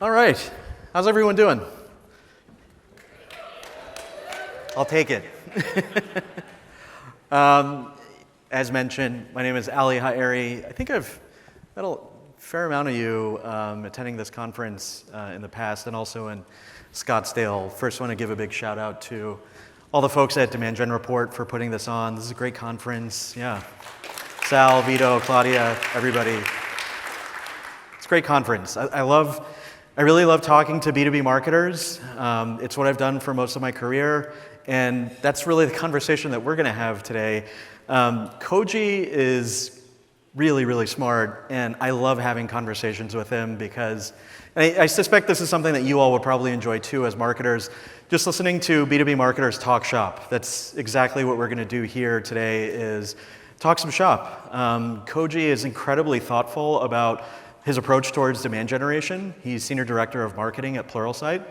All right, how's everyone doing? I'll take it. As mentioned, my name is Haeri. I think I've met a fair amount of you attending this conference in the past and also in Scottsdale. First, want to give a big shout out to all the folks at Demand Gen Report for putting this on. This is a great conference. Yeah. Sal, Vito, Claudia, everybody. It's a great conference. I really love talking to B2B marketers. It's what I've done for most of my career, and that's really the conversation that we're going to have today. Koji is really, really smart, and I love having conversations with him because I suspect this is something that you all would probably enjoy too as marketers. Just listening to B2B marketers talk shop. That's exactly what we're going to do here today is talk some shop. Koji is incredibly thoughtful about his approach towards demand generation. He's Senior Director of Marketing at Pluralsight.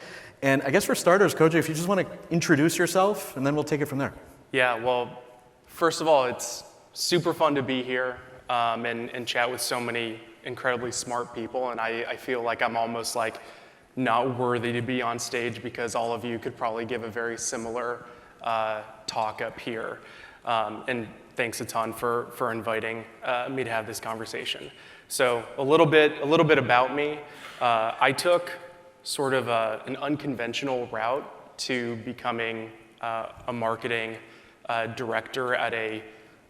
And I guess for starters, Koji, if you just want to introduce yourself, and then we'll take it from there. Yeah, well, first of all, it's super fun to be here and chat with so many incredibly smart people. And I feel like I'm almost like not worthy to be on stage because all of you could probably give a very similar talk up here. And thanks a ton for inviting me to have this conversation. So a little bit about me. I took sort of an unconventional route to becoming a marketing director at a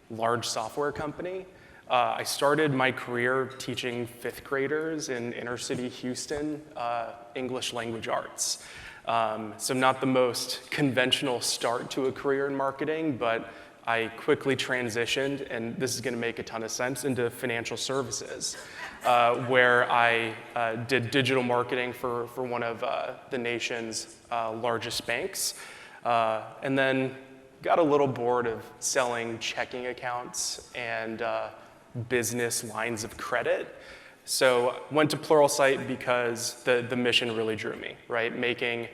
large software company. I started my career teaching fifth graders in inner city Houston English language arts. So not the most conventional start to a career in marketing, but I quickly transitioned, and this is going to make a ton of sense, into financial services, where I did digital marketing for one of the nation's largest banks, and then got a little bored of selling checking accounts and business lines of credit. So went to Pluralsight because the mission really drew me, right? Making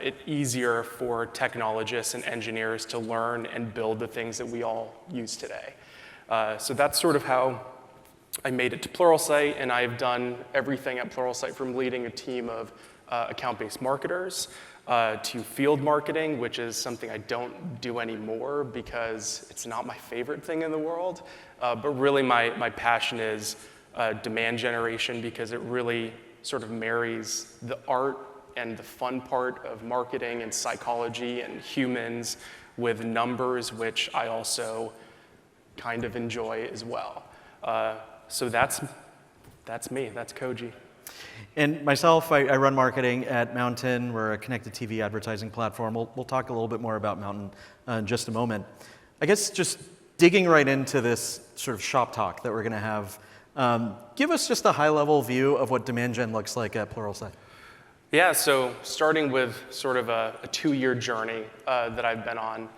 it easier for technologists and engineers to learn and build the things that we all use today. So that's sort of how I made it to Pluralsight, and I've done everything at Pluralsight from leading a team of account-based marketers to field marketing, which is something I don't do anymore because it's not my favorite thing in the world. But really my passion is demand generation because it really sort of marries the art and the fun part of marketing and psychology and humans with numbers, which I also kind of enjoy as well. So that's me, that's Koji. And myself, I run marketing at Mountain. We're a connected TV advertising platform. We'll talk a little bit more about Mountain in just a moment. I guess just digging right into this sort of shop talk that we're going to have, give us just a high-level view of what demand gen looks like at Pluralsight. Yeah, so starting with sort of a 2-year journey that I've been on.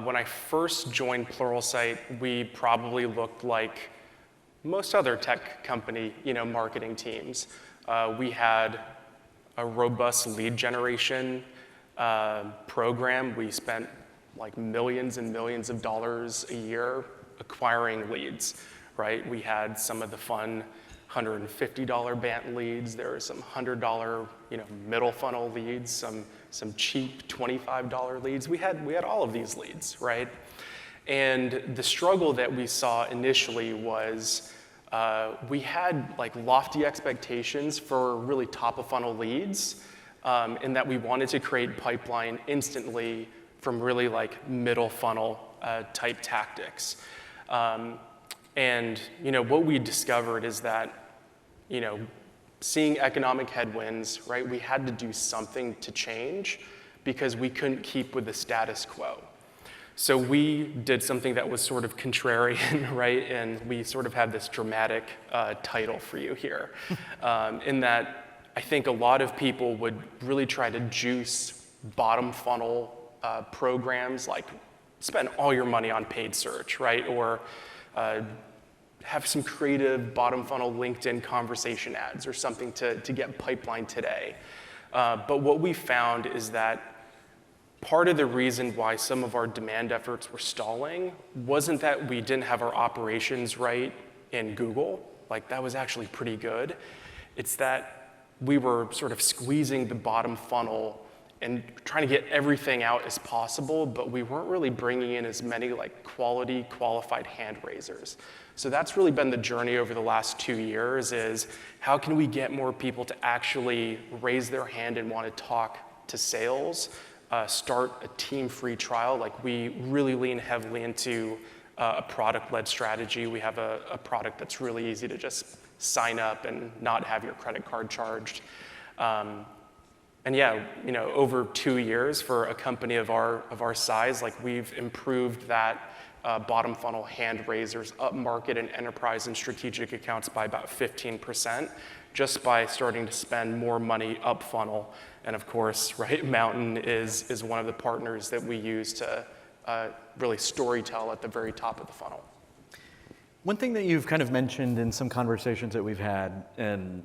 When I first joined Pluralsight, we probably looked like most other tech company, marketing teams. We had a robust lead generation program. We spent like millions and millions of dollars a year acquiring leads, right? We had some of the fun $150 BANT leads. There were some $100, middle funnel leads, some cheap $25 leads. We had all of these leads, right? And the struggle that we saw initially was we had like lofty expectations for really top of funnel leads, in that we wanted to create pipeline instantly from really like middle funnel type tactics. And what we discovered is that, seeing economic headwinds, right, we had to do something to change because we couldn't keep with the status quo. So we did something that was sort of contrarian, right, and we sort of have this dramatic title for you here, in that I think a lot of people would really try to juice bottom funnel programs, like spend all your money on paid search, right, or have some creative bottom funnel LinkedIn conversation ads or something to get pipeline today. But what we found is that part of the reason why some of our demand efforts were stalling wasn't that we didn't have our operations right in Google, like that was actually pretty good. It's that we were sort of squeezing the bottom funnel and trying to get everything out as possible, but we weren't really bringing in as many like quality, qualified hand raisers. So that's really been the journey over the last 2 years, is how can we get more people to actually raise their hand and want to talk to sales, start a team free trial. Like, we really lean heavily into a product-led strategy. We have a product that's really easy to just sign up and not have your credit card charged. And yeah, over 2 years for a company of our size, like, we've improved that bottom funnel hand raisers up market and enterprise and strategic accounts by about 15%, just by starting to spend more money up funnel. And of course, right, Mountain is one of the partners that we use to really storytell at the very top of the funnel. One thing that you've kind of mentioned in some conversations that we've had, and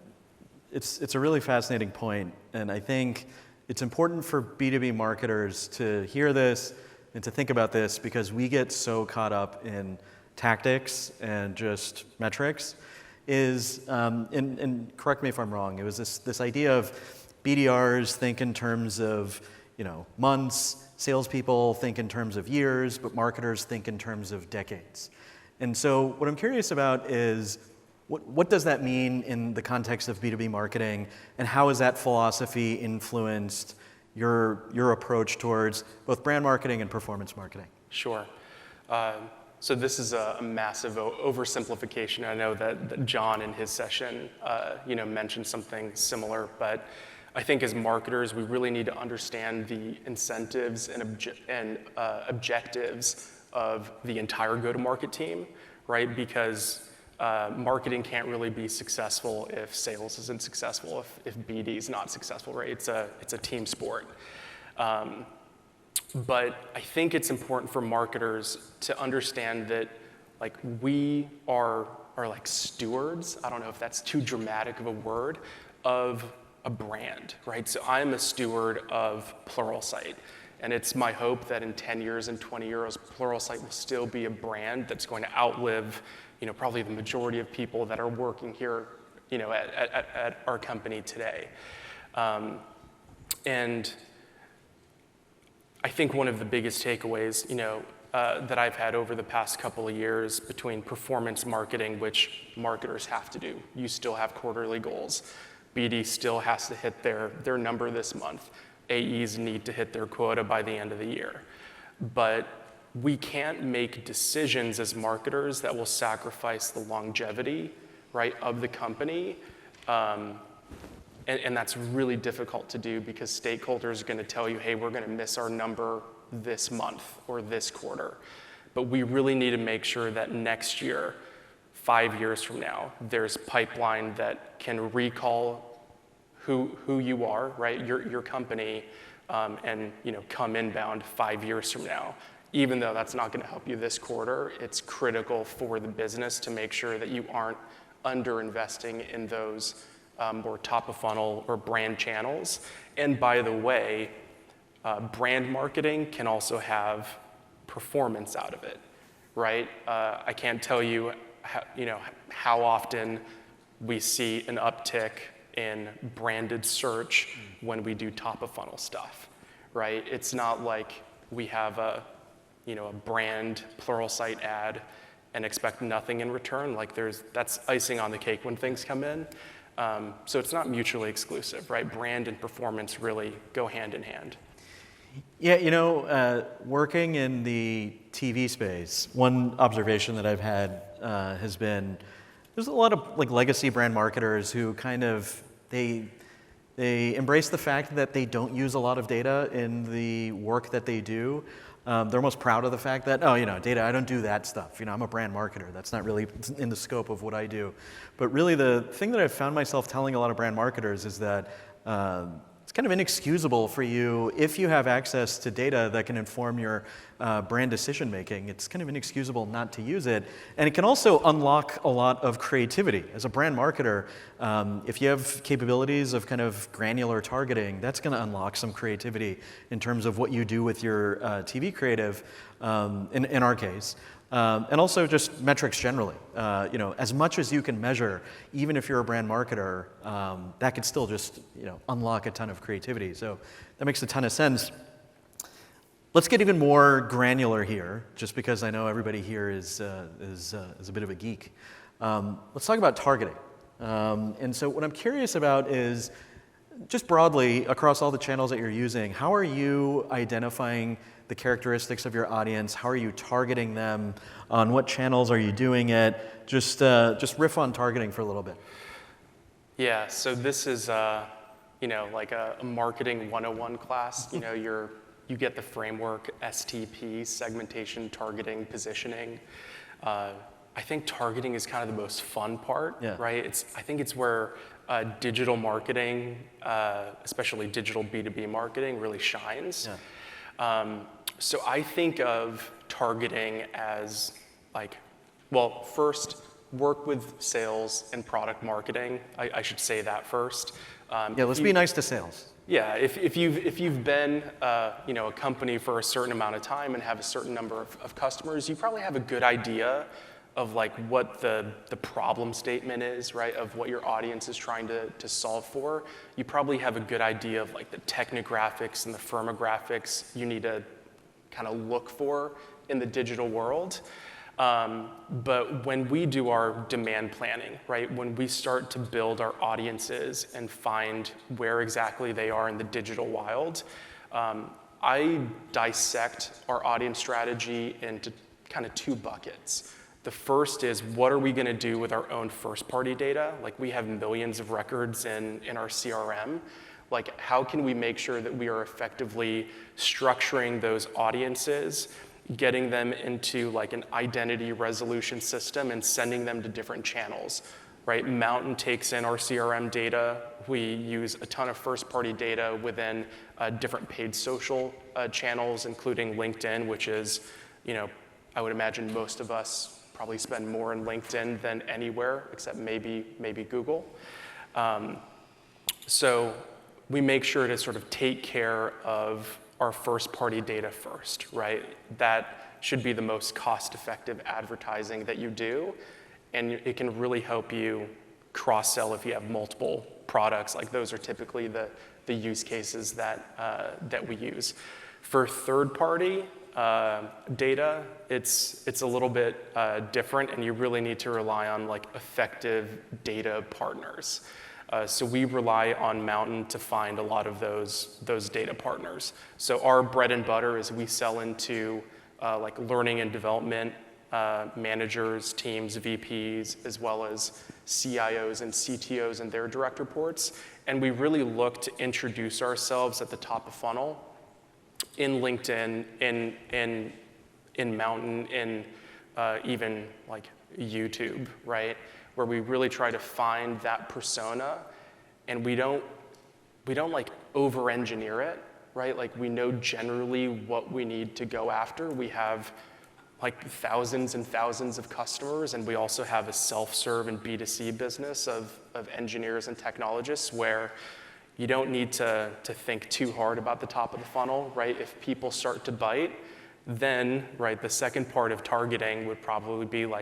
it's a really fascinating point, and I think it's important for B2B marketers to hear this and to think about this, because we get so caught up in tactics and just metrics, and correct me if I'm wrong, it was this idea of BDRs think in terms of months, salespeople think in terms of years, but marketers think in terms of decades. And so what I'm curious about is, what does that mean in the context of B2B marketing, and how has that philosophy influenced your approach towards both brand marketing and performance marketing? Sure. So this is a massive oversimplification. I know that John in his session mentioned something similar, but I think as marketers, we really need to understand the incentives and objectives of the entire go-to-market team, right? Because marketing can't really be successful if sales isn't successful, if BD is not successful, right? It's a team sport. But I think it's important for marketers to understand that, like, we are like stewards, I don't know if that's too dramatic of a word, of a brand, right? So I'm a steward of Pluralsight. And it's my hope that in 10 years and 20 years, Pluralsight will still be a brand that's going to outlive, probably the majority of people that are working here, at our company today. And I think one of the biggest takeaways, that I've had over the past couple of years between performance marketing, which marketers have to do, you still have quarterly goals. BD still has to hit their number this month. AEs need to hit their quota by the end of the year. But we can't make decisions as marketers that will sacrifice the longevity, right, of the company. And that's really difficult to do, because stakeholders are going to tell you, hey, we're going to miss our number this month or this quarter. But we really need to make sure that next year, 5 years from now, there's pipeline that can recall who you are, right, your company, and come inbound 5 years from now. Even though that's not going to help you this quarter, it's critical for the business to make sure that you aren't under-investing in those more top of funnel or brand channels. And by the way, brand marketing can also have performance out of it, right? I can't tell you how often we see an uptick in branded search when we do top of funnel stuff, right? It's not like we have a brand Pluralsight ad and expect nothing in return. Like, that's icing on the cake when things come in. So it's not mutually exclusive, right? Brand and performance really go hand in hand. Yeah, working in the TV space, one observation that I've had has been, there's a lot of like legacy brand marketers who kind of, they embrace the fact that they don't use a lot of data in the work that they do. They're most proud of the fact that, data, I don't do that stuff. I'm a brand marketer. That's not really in the scope of what I do. But really the thing that I've found myself telling a lot of brand marketers is that it's kind of inexcusable for you, if you have access to data that can inform your brand decision making, it's kind of inexcusable not to use it. And it can also unlock a lot of creativity. As a brand marketer, if you have capabilities of kind of granular targeting, that's going to unlock some creativity in terms of what you do with your TV creative, in our case. And also just metrics generally. As much as you can measure, even if you're a brand marketer, that could still just unlock a ton of creativity. So that makes a ton of sense. Let's get even more granular here, just because I know everybody here is a bit of a geek. Let's talk about targeting. And so what I'm curious about is, just broadly, across all the channels that you're using, how are you identifying the characteristics of your audience? How are you targeting them? On what channels are you doing it? Just riff on targeting for a little bit. Yeah, so this is like a marketing 101 class. You get the framework, STP, segmentation, targeting, positioning. I think targeting is kind of the most fun part, right? I think it's where digital marketing, especially digital B2B marketing, really shines. So I think of targeting as first, work with sales and product marketing. I should say that first. Let's be nice to sales. Yeah, if you've been a company for a certain amount of time and have a certain number of customers, you probably have a good idea of what the problem statement is, right? Of what your audience is trying to solve for. You probably have a good idea of the technographics and the firmographics you need to kind of look for in the digital world. But when we do our demand planning, right, when we start to build our audiences and find where exactly they are in the digital wild, I dissect our audience strategy into kind of two buckets. The first is, what are we going to do with our own first-party data? We have millions of records in our CRM. How can we make sure that we are effectively structuring those audiences, getting them into an identity resolution system and sending them to different channels, right? Mountain takes in our CRM data. We use a ton of first-party data within different paid social channels, including LinkedIn, which is, I would imagine most of us probably spend more in LinkedIn than anywhere, except maybe Google. So we make sure to sort of take care of our first-party data first, right? That should be the most cost-effective advertising that you do, and it can really help you cross-sell if you have multiple products. Those are typically the use cases that we use. For third-party data, it's a little bit different, and you really need to rely on effective data partners. So we rely on Mountain to find a lot of those data partners. So our bread and butter is we sell into learning and development managers, teams, VPs, as well as CIOs and CTOs and their direct reports. And we really look to introduce ourselves at the top of funnel in LinkedIn, in Mountain, in even YouTube, right? Where we really try to find that persona, and we don't over-engineer it, right? We know generally what we need to go after. We have thousands and thousands of customers, and we also have a self-serve and B2C business of engineers and technologists where you don't need to think too hard about the top of the funnel, right? If people start to bite, then, right, the second part of targeting would probably be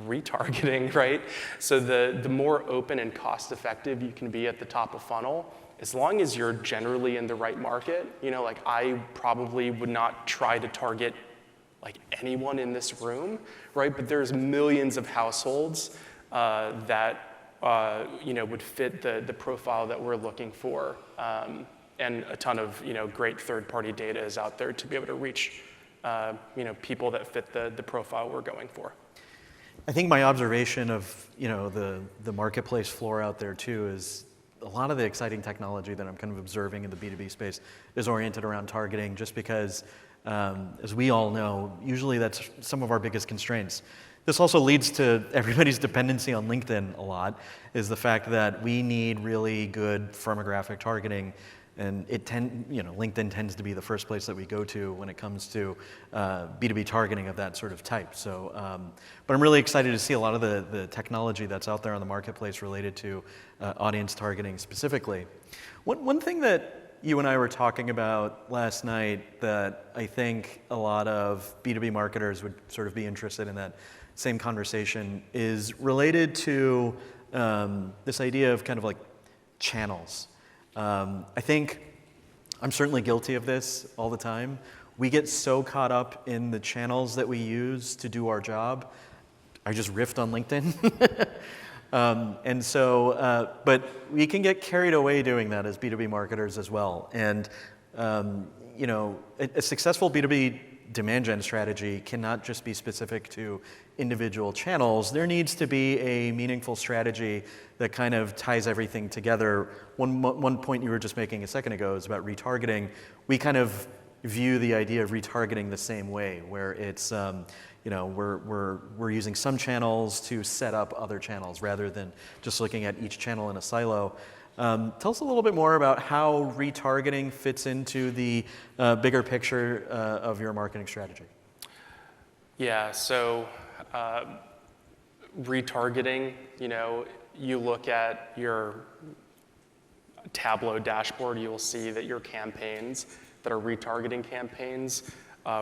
retargeting, right? So the more open and cost-effective you can be at the top of funnel, as long as you're generally in the right market, I probably would not try to target anyone in this room, right? But there's millions of households that would fit the profile that we're looking for, and a ton of great third-party data is out there to be able to reach people that fit the profile we're going for. I think my observation of the marketplace floor out there too is a lot of the exciting technology that I'm kind of observing in the B2B space is oriented around targeting, just because, as we all know, usually that's some of our biggest constraints. This also leads to everybody's dependency on LinkedIn a lot, is the fact that we need really good firmographic targeting, and LinkedIn tends to be the first place that we go to when it comes to B2B targeting of that sort of type. So, but I'm really excited to see a lot of the technology that's out there on the marketplace related to audience targeting specifically. One thing that you and I were talking about last night that I think a lot of B2B marketers would sort of be interested in that same conversation is related to this idea of kind of like channels. I think I'm certainly guilty of this all the time. We get so caught up in the channels that we use to do our job. I just riffed on LinkedIn. But we can get carried away doing that as B2B marketers as well. And, a successful B2B demand gen strategy cannot just be specific to individual channels. There needs to be a meaningful strategy that kind of ties everything together. One point you were just making a second ago is about retargeting. We kind of view the idea of retargeting the same way, where it's, we're using some channels to set up other channels rather than just looking at each channel in a silo. Tell us a little bit more about how retargeting fits into the bigger picture of your marketing strategy. Yeah, so retargeting, you look at your Tableau dashboard, you will see that your campaigns that are retargeting campaigns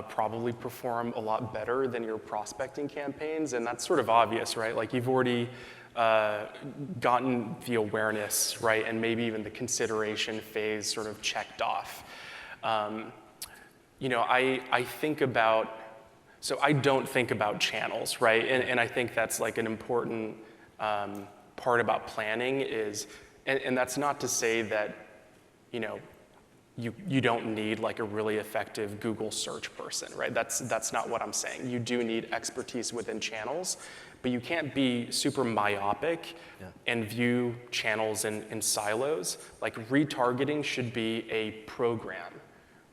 probably perform a lot better than your prospecting campaigns, and that's sort of obvious, right? Like you've already gotten the awareness, right, and maybe even the consideration phase sort of checked off. I think about, so I don't think about channels, right, and I think that's like an important part about planning is, and that's not to say that, you don't need like a really effective Google search person, right? That's not what I'm saying. You do need expertise within channels, but you can't be super myopic and view channels in silos. Like retargeting should be a program,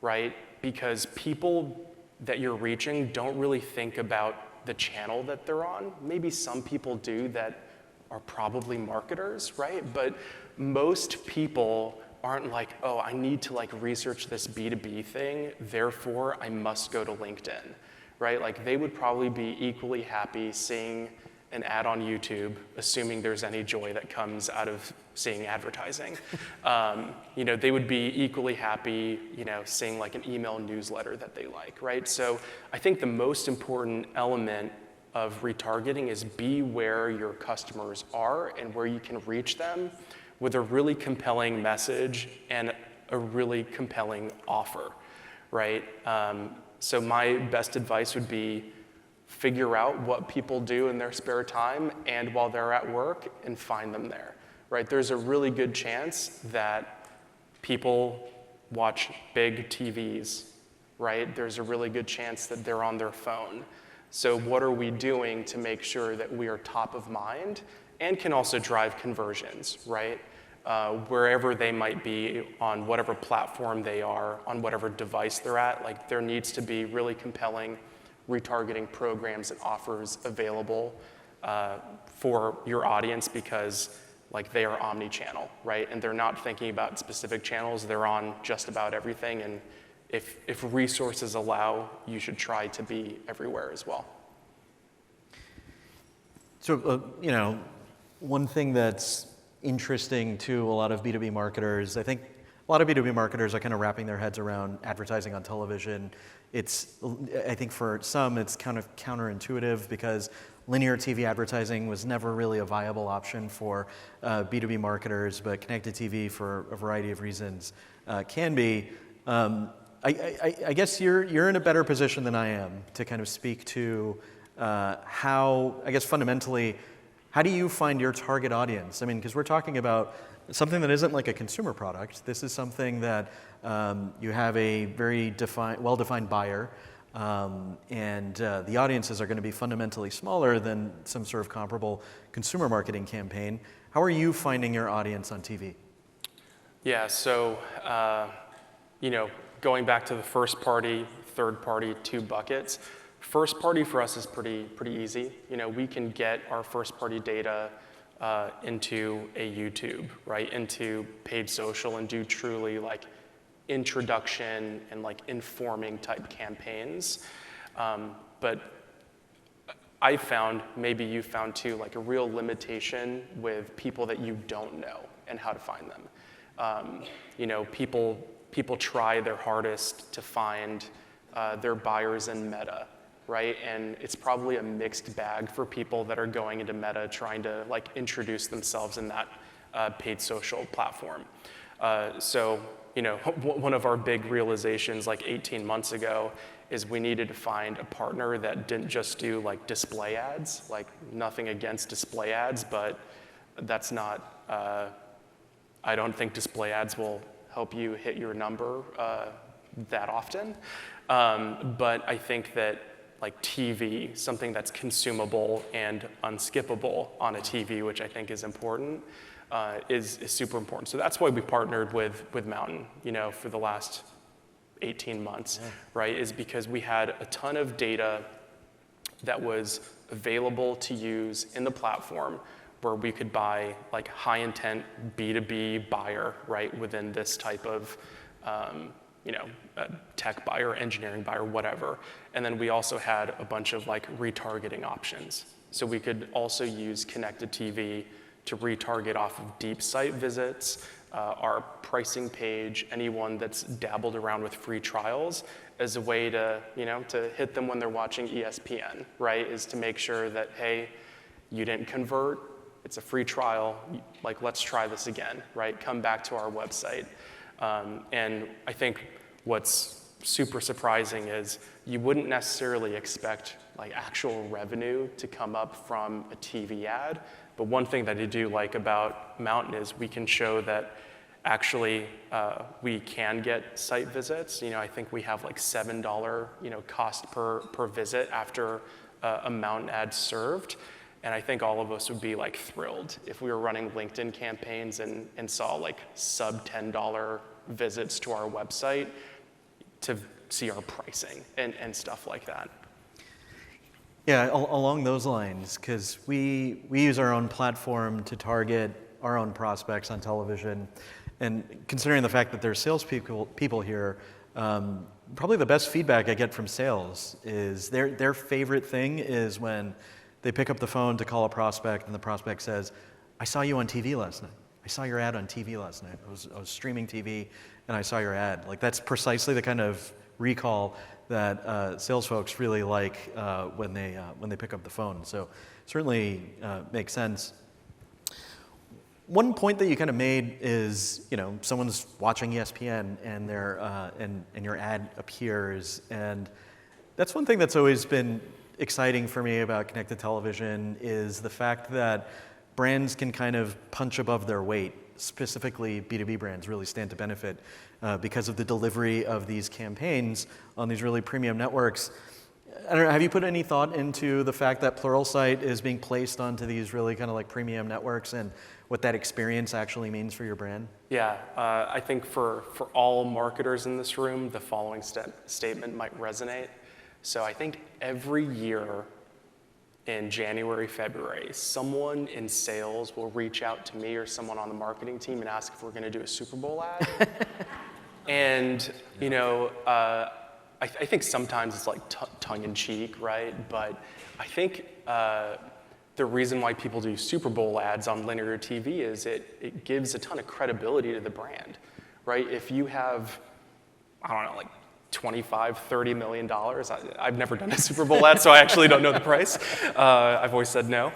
right? Because people that you're reaching don't really think about the channel that they're on. Maybe some people do that are probably marketers, right? But most people aren't like, oh, I need to like research this B2B thing, therefore I must go to LinkedIn, right? Like they would probably be equally happy seeing an ad on YouTube, assuming there's any joy that comes out of seeing advertising. They would be equally happy, seeing like an email newsletter that they like, right? So I think the most important element of retargeting is be where your customers are and where you can reach them with a really compelling message and a really compelling offer, right? So my best advice would be figure out what people do in their spare time and while they're at work and find them there, right? There's a really good chance that people watch big TVs, right? There's a really good chance that they're on their phone. So what are we doing to make sure that we are top of mind and can also drive conversions, right? Wherever they might be, on whatever platform they are, on whatever device they're at, like there needs to be really compelling retargeting programs and offers available for your audience because like they are omni-channel, right? And they're not thinking about specific channels, they're on just about everything, and if resources allow, you should try to be everywhere as well. So, one thing that's interesting to a lot of B2B marketers, I think a lot of B2B marketers are kind of wrapping their heads around advertising on television. I think for some, it's kind of counterintuitive because linear TV advertising was never really a viable option for B2B marketers, but connected TV, for a variety of reasons, can be. I guess you're in a better position than I am to kind of speak to how, I guess fundamentally, how do you find your target audience? I mean, because we're talking about something that isn't like a consumer product. This is something that you have a very well-defined buyer, and the audiences are going to be fundamentally smaller than some sort of comparable consumer marketing campaign. How are you finding your audience on TV? Yeah, so going back to the first party, third party, two buckets. First party for us is pretty easy. We can get our first party data into a YouTube, right? Into paid social and do truly like introduction and like informing type campaigns. But I found, maybe you found too, like a real limitation with people that you don't know and how to find them. People people try their hardest to find their buyers in Meta, right? And it's probably a mixed bag for people that are going into Meta trying to like introduce themselves in that paid social platform. So, you know, one of our big realizations like 18 months ago is we needed to find a partner that didn't just do like display ads, like nothing against display ads, but that's not, I don't think display ads will help you hit your number that often. But I think that like TV, something that's consumable and unskippable on a TV, which I think is important, is super important. So that's why we partnered with Mountain, you know, for the last 18 months, right? Is because we had a ton of data that was available to use in the platform where we could buy like high intent B2B buyer, right, within this type of, you know, tech buyer, engineering buyer, whatever. And then we also had a bunch of like retargeting options. So we could also use connected TV to retarget off of deep site visits, our pricing page, anyone that's dabbled around with free trials as a way to, you know, to hit them when they're watching ESPN, right? Is to make sure that, hey, you didn't convert, it's a free trial, like let's try this again, right? Come back to our website. And I think what's super surprising is you wouldn't necessarily expect like actual revenue to come up from a TV ad. But one thing that I do like about Mountain is we can show that actually we can get site visits. You know, I think we have like $7, you know, cost per visit after a Mountain ad served. And I think all of us would be like thrilled if we were running LinkedIn campaigns and saw like sub $10 visits to our website to see our pricing and stuff like that. Yeah, along those lines, because we use our own platform to target our own prospects on television, and considering the fact that there's salespeople here, probably the best feedback I get from sales is their favorite thing is when they pick up the phone to call a prospect and the prospect says, "I saw you on TV last night. I saw your ad on TV last night. I was streaming TV and I saw your ad." Like that's precisely the kind of recall that sales folks really like when they pick up the phone. So certainly makes sense. One point that you kind of made is, you know, someone's watching ESPN and their and your ad appears, and that's one thing that's always been exciting for me about connected television is the fact that brands can kind of punch above their weight. Specifically, B2B brands really stand to benefit because of the delivery of these campaigns on these really premium networks. I don't know, have you put any thought into the fact that Pluralsight is being placed onto these really kind of like premium networks and what that experience actually means for your brand? Yeah, I think for all marketers in this room, the following statement might resonate. So I think every year in January, February, someone in sales will reach out to me or someone on the marketing team and ask if we're going to do a Super Bowl ad. And, you know, I think sometimes it's like tongue-in-cheek, right? But I think the reason why people do Super Bowl ads on linear TV is it gives a ton of credibility to the brand, right? If you have, I don't know, like $25, $30 million. I've never done a Super Bowl ad, so I actually don't know the price. I've always said no.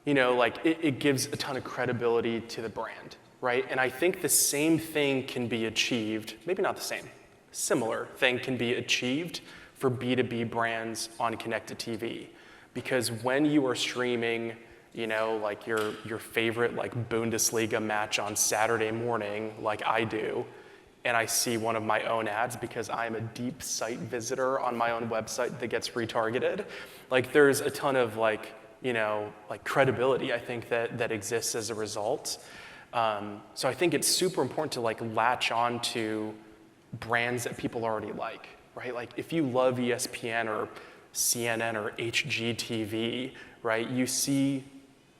You know, like it gives a ton of credibility to the brand, right? And I think the same thing can be achieved, maybe not the same, similar thing can be achieved for B2B brands on connected TV. Because when you are streaming, you know, like your favorite like Bundesliga match on Saturday morning, like I do, and I see one of my own ads because I'm a deep site visitor on my own website that gets retargeted, like there's a ton of like, you know, like credibility I think that exists as a result. So I think it's super important to like latch on to brands that people already like, right? Like if you love ESPN or CNN or HGTV, right? You see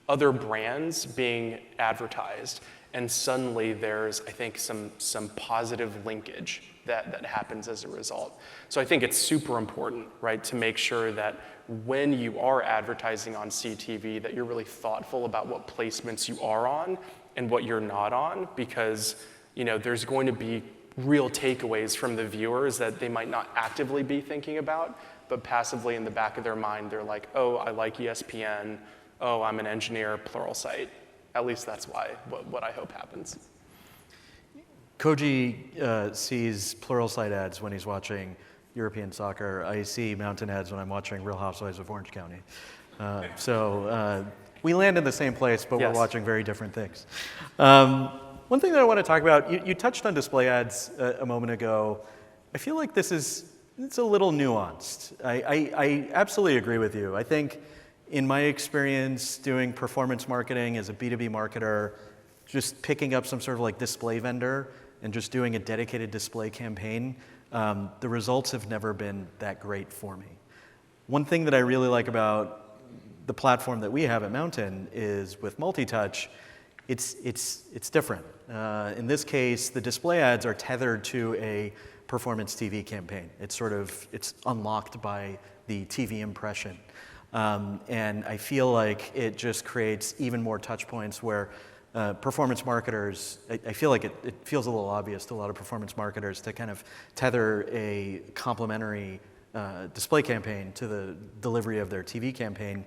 other brands being advertised, and suddenly there's, I think, some positive linkage that happens as a result. So I think it's super important, right, to make sure that when you are advertising on CTV, that you're really thoughtful about what placements you are on and what you're not on, because there's going to be real takeaways from the viewers that they might not actively be thinking about, but passively in the back of their mind, they're like, oh, I like ESPN. Oh, I'm an engineer, Pluralsight. At least that's what I hope happens. Koji sees Pluralsight ads when he's watching European soccer. I see mountain ads when I'm watching Real Housewives of Orange County. So we land in the same place, but Yes. we're watching very different things. One thing that I want to talk about, you touched on display ads a moment ago. I feel like it's a little nuanced. I absolutely agree with you. I think in my experience doing performance marketing as a B2B marketer, just picking up some sort of like display vendor and just doing a dedicated display campaign, the results have never been that great for me. One thing that I really like about the platform that we have at Mountain is with multi-touch, it's different. In this case, the display ads are tethered to a performance TV campaign. It's unlocked by the TV impression. And I feel like it just creates even more touch points where performance marketers, I feel like it feels a little obvious to a lot of performance marketers to kind of tether a complementary display campaign to the delivery of their TV campaign.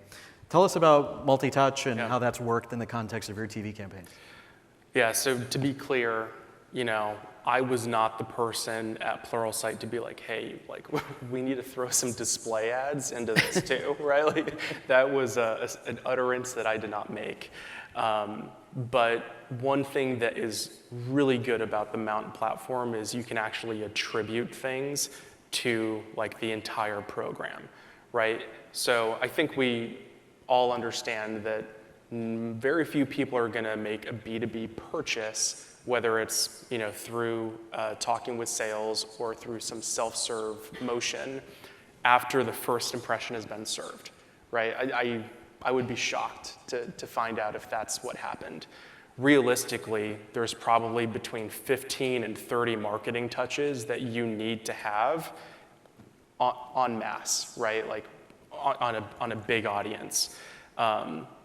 Tell us about multi-touch and how that's worked in the context of your TV campaigns. Yeah, so to be clear, I was not the person at Pluralsight to be like, hey, like we need to throw some display ads into this too, right? Like that was an utterance that I did not make. But one thing that is really good about the Mountain platform is you can actually attribute things to like the entire program, right? So I think we all understand that very few people are going to make a B2B purchase, whether it's through talking with sales or through some self-serve motion after the first impression has been served, right? I would be shocked to find out if that's what happened. Realistically, there's probably between 15 and 30 marketing touches that you need to have en masse, right? Like on a big audience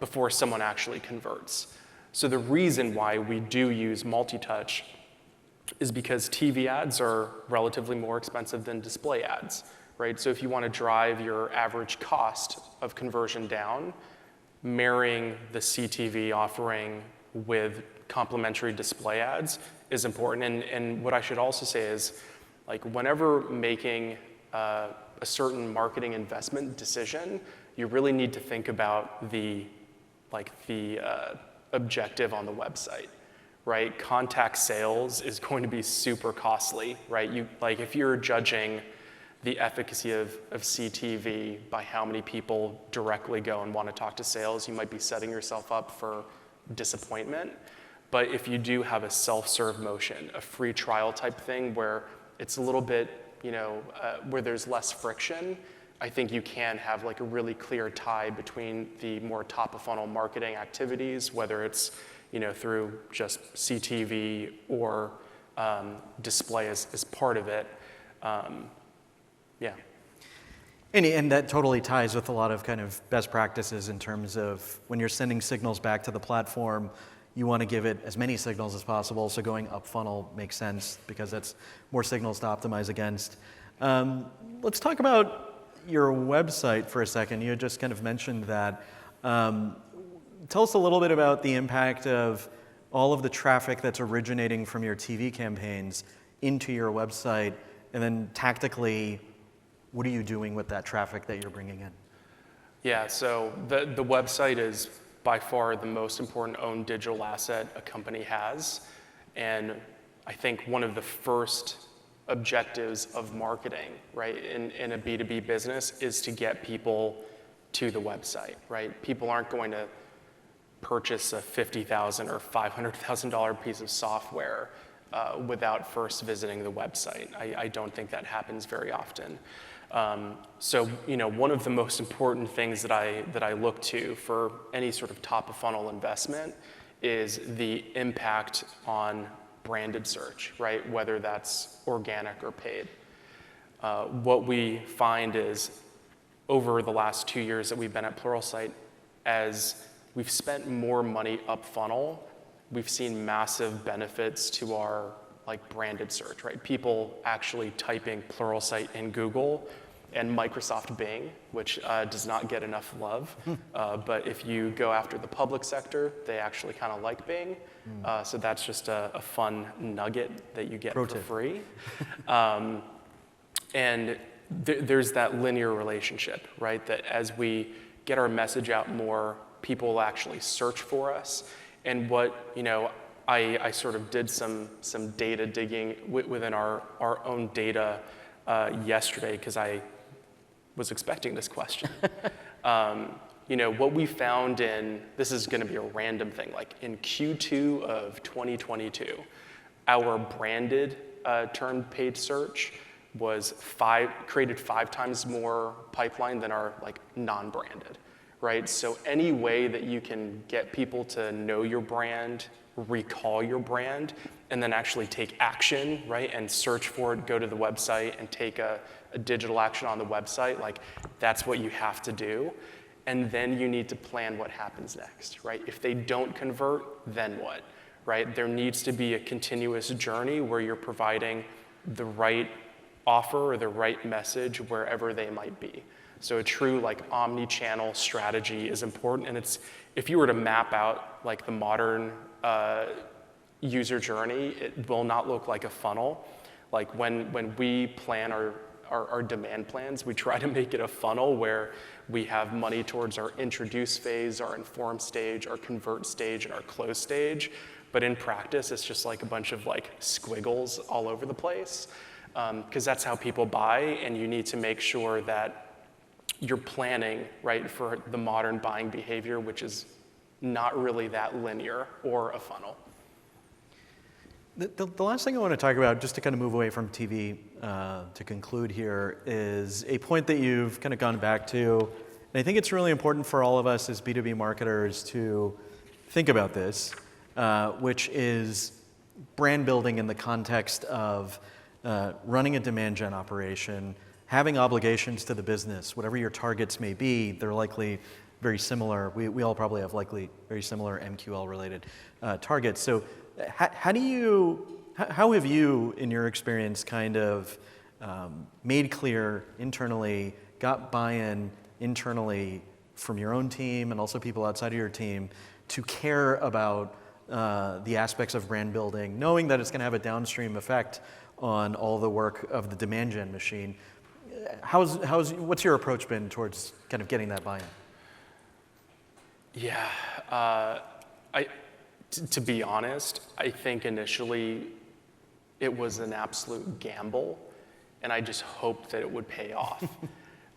before someone actually converts. So the reason why we do use multi-touch is because TV ads are relatively more expensive than display ads, right? So if you want to drive your average cost of conversion down, marrying the CTV offering with complementary display ads is important. And what I should also say is, like, whenever making a certain marketing investment decision, you really need to think about the objective on the website, right? Contact sales is going to be super costly, right? If you're judging the efficacy of CTV by how many people directly go and want to talk to sales, you might be setting yourself up for disappointment. But if you do have a self-serve motion, a free trial type thing where it's a little bit, where there's less friction, I think you can have like a really clear tie between the more top of funnel marketing activities, whether it's through just CTV or display as part of it. Yeah. And that totally ties with a lot of kind of best practices in terms of when you're sending signals back to the platform, you want to give it as many signals as possible. So going up funnel makes sense because that's more signals to optimize against. Let's talk about your website for a second. You had just kind of mentioned that. Tell us a little bit about the impact of all of the traffic that's originating from your TV campaigns into your website, and then tactically, what are you doing with that traffic that you're bringing in? Yeah, so the website is by far the most important owned digital asset a company has. And I think one of the first objectives of marketing, right, in a B2B business is to get people to the website, right? People aren't going to purchase a $50,000 or $500,000 piece of software without first visiting the website. I don't think that happens very often. So one of the most important things that I look to for any sort of top of funnel investment is the impact on branded search, right? Whether that's organic or paid. What we find is over the last 2 years that we've been at Pluralsight, as we've spent more money up funnel we've seen massive benefits to our like branded search, right? People actually typing Pluralsight in Google and Microsoft Bing, which does not get enough love. But if you go after the public sector, they actually kind of like Bing. So that's just a fun nugget that you get for free. And there's that linear relationship, right? That as we get our message out more, people will actually search for us. And what, I sort of did some data digging within our own data yesterday, because I was expecting this question. What we found this is going to be a random thing, like in Q2 of 2022, our branded term paid search was created 5 times more pipeline than our like non-branded, right? So any way that you can get people to know your brand, recall your brand, and then actually take action, right? And search for it, go to the website and take a digital action on the website, like that's what you have to do. And then you need to plan what happens next, right? If they don't convert, then what, right? There needs to be a continuous journey where you're providing the right offer or the right message wherever they might be. So a true like omni-channel strategy is important. And if you were to map out like the modern user journey, it will not look like a funnel. Like when we plan our demand plans, we try to make it a funnel where we have money towards our introduce phase, our inform stage, our convert stage, and our close stage. But in practice, it's just like a bunch of like squiggles all over the place, because that's how people buy, and you need to make sure that you're planning, right, for the modern buying behavior, which is not really that linear or a funnel. The last thing I want to talk about, just to kind of move away from TV to conclude here, is a point that you've kind of gone back to. And I think it's really important for all of us as B2B marketers to think about this, which is brand building in the context of running a demand gen operation, having obligations to the business. Whatever your targets may be, they're likely very similar. We all probably have likely very similar MQL-related targets. So how have you, in your experience, kind of made clear internally, got buy-in internally from your own team and also people outside of your team to care about the aspects of brand building, knowing that it's going to have a downstream effect on all the work of the demand gen machine? What's your approach been towards kind of getting that buy-in? Yeah, to be honest, I think initially it was an absolute gamble, and I just hoped that it would pay off.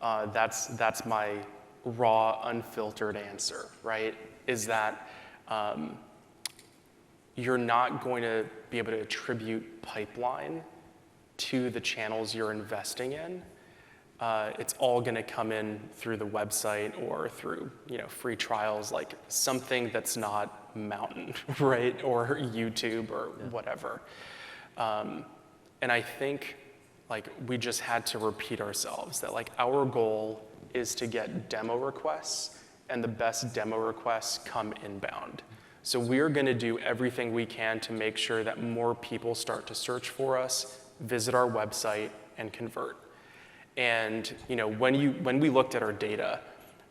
That's my raw, unfiltered answer, right? Is that you're not going to be able to attribute pipeline to the channels you're investing in. It's all going to come in through the website or through free trials, like something that's not Mountain, right, or YouTube or whatever. And I think like we just had to repeat ourselves that like our goal is to get demo requests, and the best demo requests come inbound. So we're going to do everything we can to make sure that more people start to search for us, visit our website, and convert. And when we looked at our data,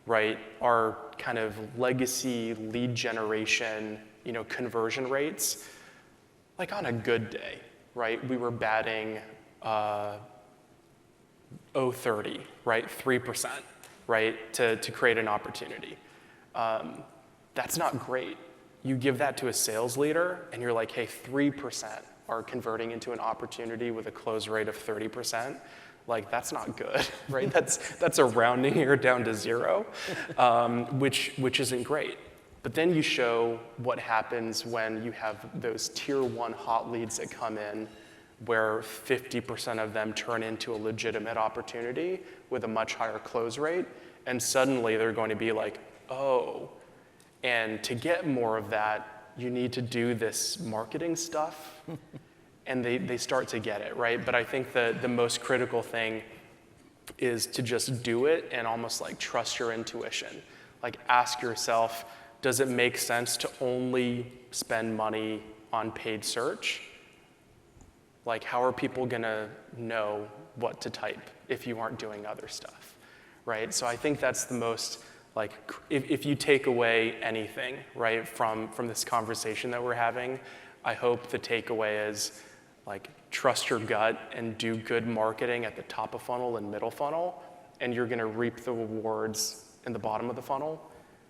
right, our kind of legacy lead generation, conversion rates, like on a good day, right, we were batting 0.30, right, 3%, right, to create an opportunity. That's not great. You give that to a sales leader, and you're like, hey, 3% are converting into an opportunity with a close rate of 30%. Like, that's not good, right? That's a rounding error down to 0, which isn't great. But then you show what happens when you have those tier 1 hot leads that come in, where 50% of them turn into a legitimate opportunity with a much higher close rate, and suddenly they're going to be like, oh. And to get more of that, you need to do this marketing stuff. And they start to get it, right? But I think the most critical thing is to just do it and almost like trust your intuition. Like ask yourself, does it make sense to only spend money on paid search? Like, how are people gonna know what to type if you aren't doing other stuff, right? So I think that's the most, like, if you take away anything, right, from this conversation that we're having, I hope the takeaway is, like, trust your gut and do good marketing at the top of funnel and middle funnel, and you're gonna reap the rewards in the bottom of the funnel.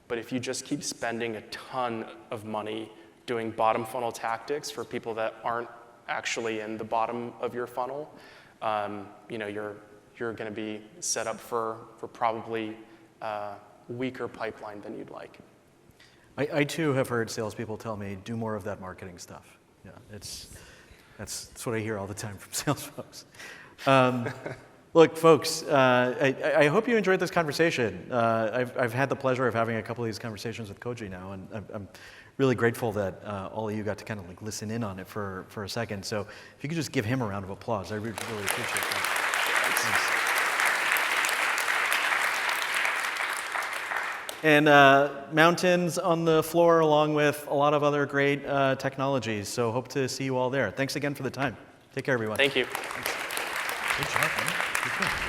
But if you just keep spending a ton of money doing bottom funnel tactics for people that aren't actually in the bottom of your funnel, you know, you're gonna be set up for probably weaker pipeline than you'd like. I too have heard salespeople tell me, do more of that marketing stuff. Yeah, that's what I hear all the time from sales folks. Look, folks, I hope you enjoyed this conversation. I've had the pleasure of having a couple of these conversations with Koji now, and I'm really grateful that all of you got to kind of like listen in on it for a second. So if you could just give him a round of applause, I really appreciate that. Thanks. And mountains on the floor along with a lot of other great technologies. So hope to see you all there. Thanks again for the time. Take care, everyone. Thank you. Thanks. Good job, man. Good job.